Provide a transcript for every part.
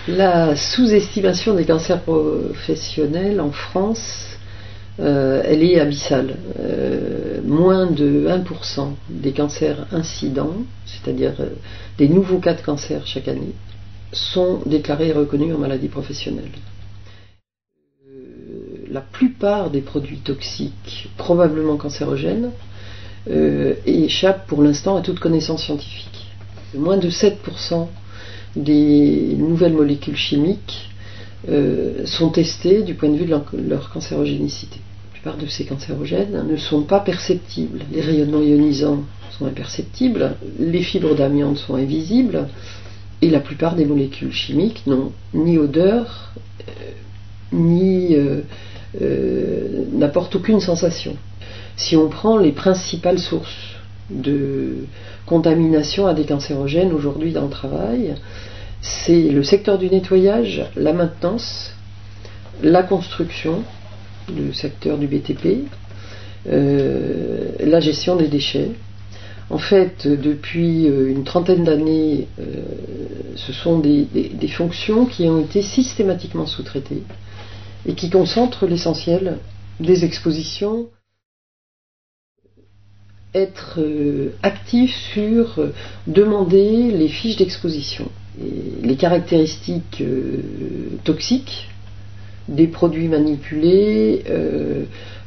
La sous-estimation des cancers professionnels en France, elle est abyssale. Moins de 1% des cancers incidents, c'est-à-dire des nouveaux cas de cancer chaque année, sont déclarés et reconnus en maladie professionnelle. La plupart des produits toxiques, probablement cancérogènes, échappent pour l'instant à toute connaissance scientifique. Moins de 7% des nouvelles molécules chimiques sont testées du point de vue de leur cancérogénicité. La plupart de ces cancérogènes ne sont pas perceptibles. Les rayonnements ionisants sont imperceptibles, les fibres d'amiante sont invisibles, et la plupart des molécules chimiques n'ont ni odeur, n'apportent aucune sensation. Si on prend les principales sources de contamination à des cancérogènes aujourd'hui dans le travail, c'est le secteur du nettoyage, la maintenance, la construction, le secteur du BTP, la gestion des déchets. En fait, depuis une trentaine d'années, ce sont des fonctions qui ont été systématiquement sous-traitées et qui concentrent l'essentiel des expositions. Être actif sur demander les fiches d'exposition, les caractéristiques toxiques des produits manipulés,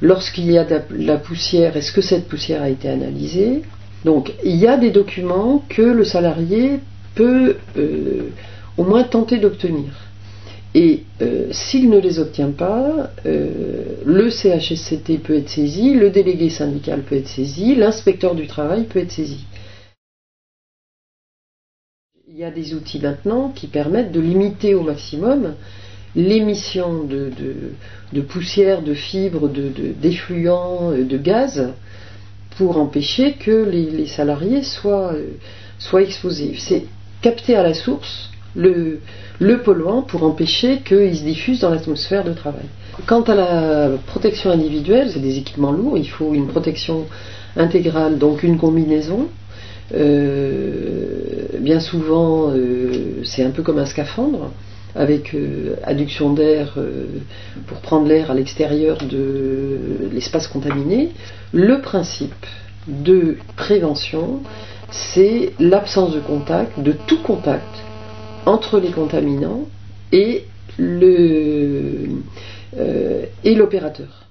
lorsqu'il y a de la poussière, est-ce que cette poussière a été analysée? Donc il y a des documents que le salarié peut au moins tenter d'obtenir. Et s'il ne les obtient pas, le CHSCT peut être saisi, le délégué syndical peut être saisi, l'inspecteur du travail peut être saisi. Il y a des outils maintenant qui permettent de limiter au maximum l'émission de poussière, de fibres, d'effluents, de gaz, pour empêcher que les salariés soient exposés. C'est capter à la source le polluant pour empêcher qu'il se diffuse dans l'atmosphère de travail. Quant à la protection individuelle, c'est des équipements lourds, il faut une protection intégrale, donc une combinaison. Bien souvent, c'est un peu comme un scaphandre, avec adduction d'air pour prendre l'air à l'extérieur de l'espace contaminé. Le principe de prévention, c'est l'absence de contact, de tout contact, entre les contaminants et l'opérateur.